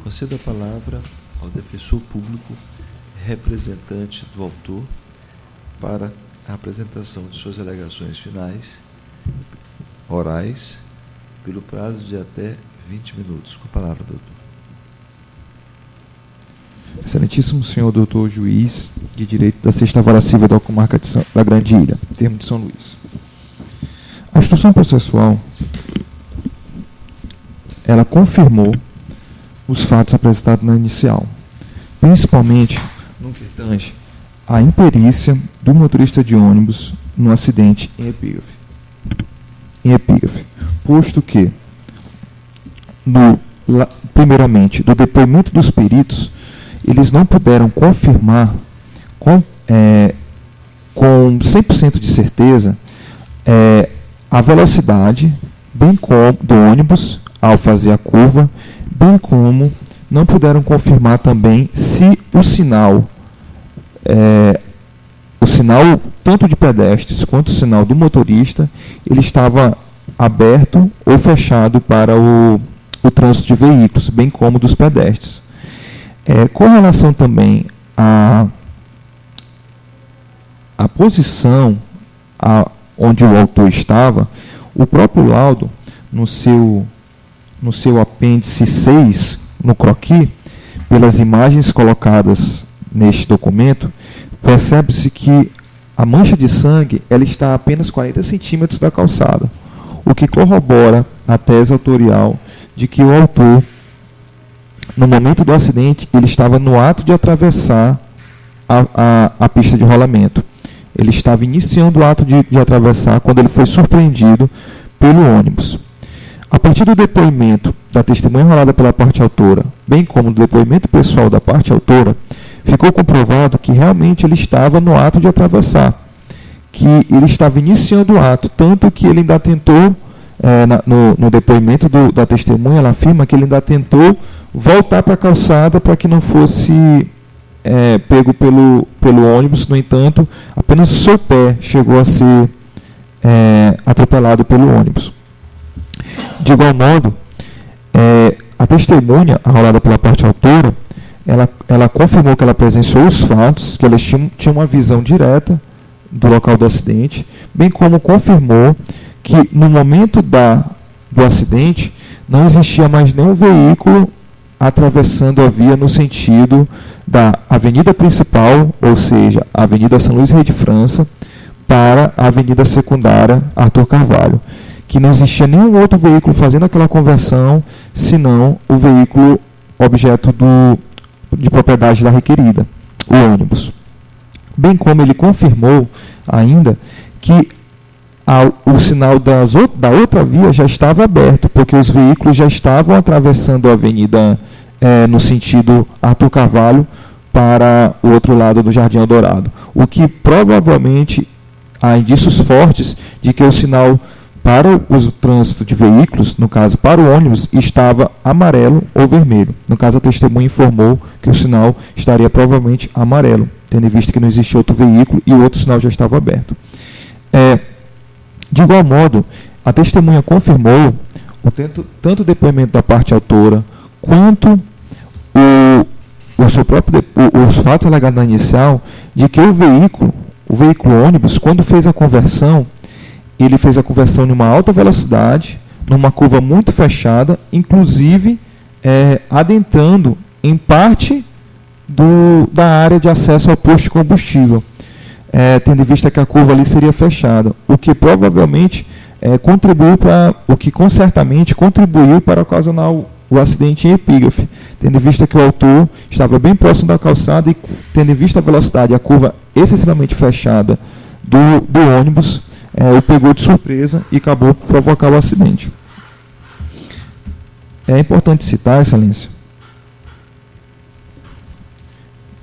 Concedo a palavra ao defensor público, representante do autor, para a apresentação de suas alegações finais, orais, pelo prazo de até 20 minutos. Com a palavra, doutor. Excelentíssimo senhor doutor juiz de direito da 6ª Vara Civil da Comarca da Grande Ilha, termo de São Luís. A instrução processual, ela confirmou os fatos apresentados na inicial, principalmente no que tange à imperícia do motorista de ônibus no acidente em epígrafe, posto que, primeiramente, do depoimento dos peritos, eles não puderam confirmar com 100% de certeza a velocidade bem como do ônibus ao fazer a curva, bem como não puderam confirmar também se o sinal tanto de pedestres quanto o sinal do motorista, ele estava aberto ou fechado para o trânsito de veículos, bem como dos pedestres. Com relação também à posição onde o autor estava, o próprio laudo, no seu apêndice 6, no croquis, pelas imagens colocadas neste documento, percebe-se que a mancha de sangue ela está a apenas 40 centímetros da calçada, o que corrobora a tese autorial de que o autor, no momento do acidente, ele estava no ato de atravessar a pista de rolamento. Ele estava iniciando o ato de atravessar quando ele foi surpreendido pelo ônibus. A partir do depoimento da testemunha rolada pela parte autora, bem como do depoimento pessoal da parte autora, ficou comprovado que realmente ele estava no ato de atravessar, que ele estava iniciando o ato, tanto que ele ainda tentou, no depoimento da testemunha, ela afirma que ele ainda tentou voltar para a calçada para que não fosse pego pelo ônibus. No entanto, apenas o seu pé chegou a ser atropelado pelo ônibus. De igual modo, a testemunha, arrolada pela parte autora, ela confirmou que ela presenciou os fatos, que ela tinha uma visão direta do local do acidente, bem como confirmou que no momento do acidente não existia mais nenhum veículo atravessando a via no sentido da avenida principal, ou seja, a Avenida São Luís Rei de França, para a avenida secundária Arthur Carvalho, que não existia nenhum outro veículo fazendo aquela conversão, senão o veículo objeto de propriedade da requerida, o ônibus. Bem como ele confirmou ainda que o sinal da outra via já estava aberto, porque os veículos já estavam atravessando a avenida no sentido Arthur Carvalho para o outro lado do Jardim Eldorado, o que provavelmente há indícios fortes de que o sinal para o trânsito de veículos, no caso para o ônibus, estava amarelo ou vermelho. No caso, a testemunha informou que o sinal estaria provavelmente amarelo, tendo em vista que não existia outro veículo e o outro sinal já estava aberto. De igual modo, a testemunha confirmou tanto o depoimento da parte autora quanto os fatos alegados na inicial de que o veículo ônibus, quando fez a conversão, ele fez a conversão em uma alta velocidade, numa curva muito fechada, inclusive adentrando em parte da área de acesso ao posto de combustível, tendo em vista que a curva ali seria fechada, o que provavelmente certamente contribuiu para ocasionar o acidente em epígrafe, tendo em vista que o autor estava bem próximo da calçada e, tendo em vista a velocidade, a curva excessivamente fechada do ônibus, o pegou de surpresa e acabou por provocar o acidente. É importante citar, Excelência,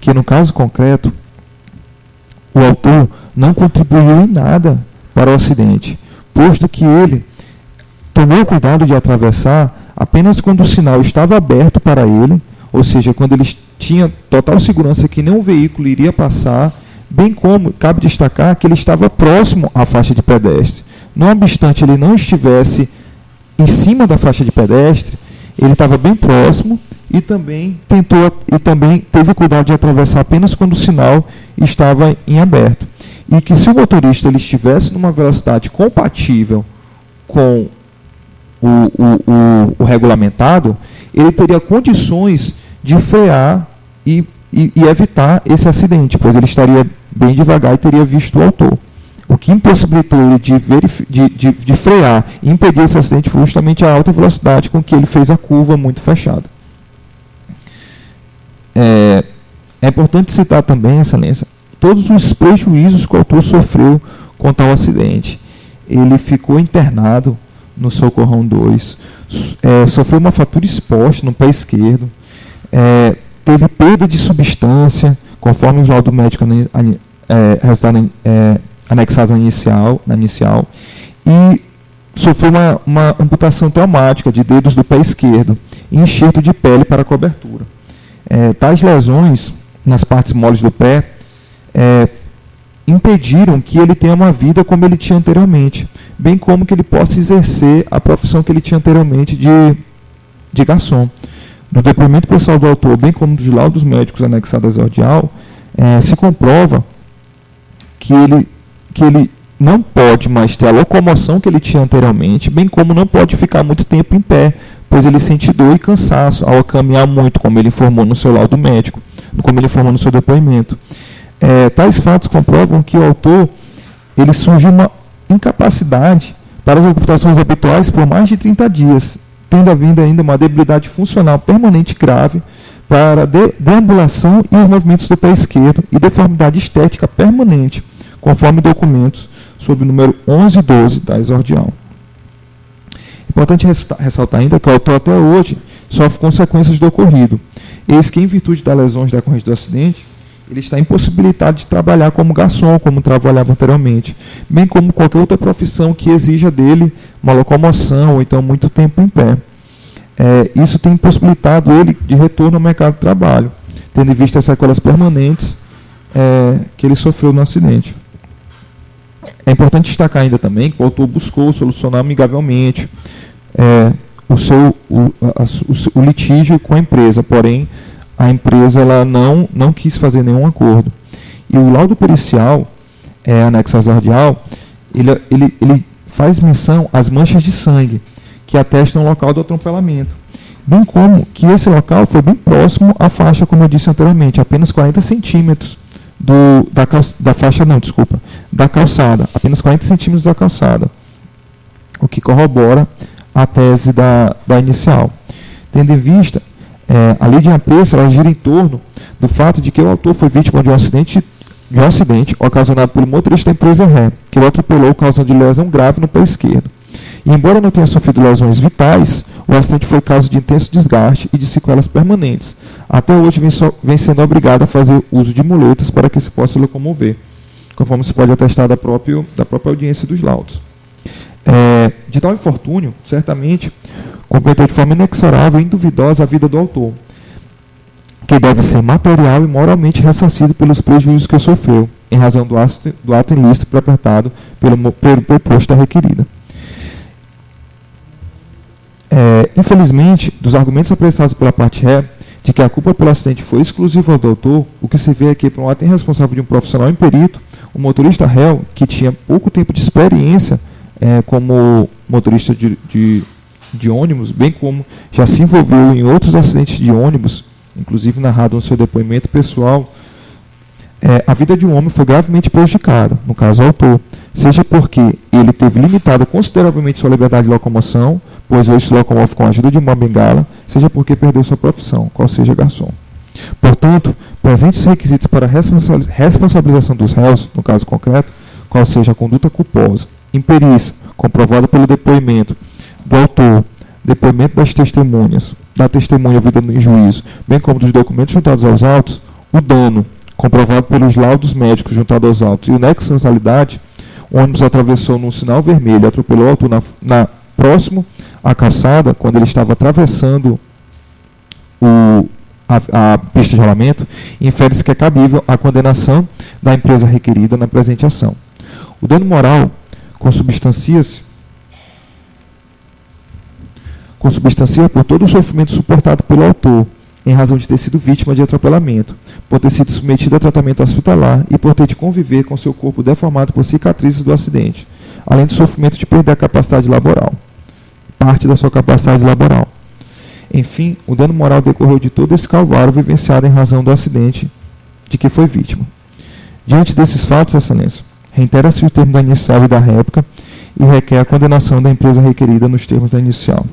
que no caso concreto, o autor não contribuiu em nada para o acidente, posto que ele tomou o cuidado de atravessar apenas quando o sinal estava aberto para ele, ou seja, quando ele tinha total segurança que nenhum veículo iria passar, bem como cabe destacar que ele estava próximo à faixa de pedestre. Não obstante ele não estivesse em cima da faixa de pedestre, ele estava bem próximo e também teve cuidado de atravessar apenas quando o sinal estava em aberto. E que se o motorista ele estivesse numa velocidade compatível com o regulamentado, ele teria condições de frear e evitar esse acidente, pois ele estaria bem devagar e teria visto o autor. O que impossibilitou ele de frear e impedir esse acidente foi justamente a alta velocidade com que ele fez a curva muito fechada. É importante citar também, Excelência, todos os prejuízos que o autor sofreu com tal acidente. Ele ficou internado no Socorrão 2, sofreu uma fratura exposta no pé esquerdo, teve perda de substância, conforme os laudos médicos anexados na inicial, e sofreu uma amputação traumática de dedos do pé esquerdo e enxerto de pele para cobertura. Tais lesões nas partes moles do pé impediram que ele tenha uma vida como ele tinha anteriormente, bem como que ele possa exercer a profissão que ele tinha anteriormente de garçom. No depoimento pessoal do autor, bem como dos laudos médicos anexados ao ordial, se comprova que ele não pode mais ter a locomoção que ele tinha anteriormente, bem como não pode ficar muito tempo em pé, pois ele sente dor e cansaço ao caminhar muito, como ele informou no seu laudo médico, como ele informou no seu depoimento. Tais fatos comprovam que o autor ele surgiu uma incapacidade para as ocupações habituais por mais de 30 dias, tendo havido ainda uma debilidade funcional permanente grave para deambulação e os movimentos do pé esquerdo e deformidade estética permanente, conforme documentos sob o número 1112 da exordial. Importante ressaltar ainda que o autor até hoje sofre consequências do ocorrido. Eis que, em virtude das lesões decorrentes do acidente, ele está impossibilitado de trabalhar como garçom, como trabalhava anteriormente, bem como qualquer outra profissão que exija dele uma locomoção ou então muito tempo em pé. Isso tem impossibilitado ele de retorno ao mercado de trabalho, tendo em vista as sequelas permanentes que ele sofreu no acidente. É importante destacar ainda também que o autor buscou solucionar amigavelmente o litígio com a empresa, porém a empresa ela não quis fazer nenhum acordo. E o laudo pericial, anexo ao exordial, ele faz menção às manchas de sangue que atestam o local do atropelamento, bem como que esse local foi bem próximo à faixa, como eu disse anteriormente, apenas 40 centímetros da calçada, apenas 40 centímetros da calçada, o que corrobora a tese da inicial. Tendo em vista, a lei de apreço ela gira em torno do fato de que o autor foi vítima de um acidente ocasionado pelo motorista da empresa ré, que o atropelou causando lesão grave no pé esquerdo. E embora não tenha sofrido lesões vitais, o acidente foi causa de intenso desgaste e de sequelas permanentes. Até hoje vem sendo obrigado a fazer uso de muletas para que se possa locomover, conforme se pode atestar da própria audiência dos laudos. De tal infortúnio, certamente, comprometeu de forma inexorável e induvidosa a vida do autor, que deve ser material e moralmente ressarcido pelos prejuízos que sofreu, em razão do ato ilícito perpetrado pelo proposto requerida. Infelizmente, dos argumentos apresentados pela parte ré, de que a culpa pelo acidente foi exclusiva do autor, o que se vê aqui para um ato irresponsável de um profissional imperito, o motorista réu, que tinha pouco tempo de experiência como motorista de ônibus, bem como já se envolveu em outros acidentes de ônibus, inclusive narrado no seu depoimento pessoal, a vida de um homem foi gravemente prejudicada, no caso o autor, seja porque ele teve limitada consideravelmente sua liberdade de locomoção, pois hoje se locomove com a ajuda de uma bengala, seja porque perdeu sua profissão, qual seja garçom. Portanto, presentes os requisitos para a responsabilização dos réus, no caso concreto, qual seja a conduta culposa, imperícia, comprovada pelo depoimento do autor, depoimento das testemunhas, da testemunha ouvida no juízo, bem como dos documentos juntados aos autos, o dano, comprovado pelos laudos médicos juntados aos autos, e o nexo de causalidade, o ônibus atravessou num sinal vermelho e atropelou o autor próximo à calçada, quando ele estava atravessando a pista de rolamento, infere-se que é cabível a condenação da empresa requerida na presente ação. O dano moral consubstancia por todo o sofrimento suportado pelo autor, em razão de ter sido vítima de atropelamento, por ter sido submetida a tratamento hospitalar e por ter de conviver com seu corpo deformado por cicatrizes do acidente, além do sofrimento de perder a capacidade laboral, parte da sua capacidade laboral. Enfim, o dano moral decorreu de todo esse calvário vivenciado em razão do acidente de que foi vítima. Diante desses fatos, Excelência, reitera-se o termo da inicial e da réplica e requer a condenação da empresa requerida nos termos da inicial.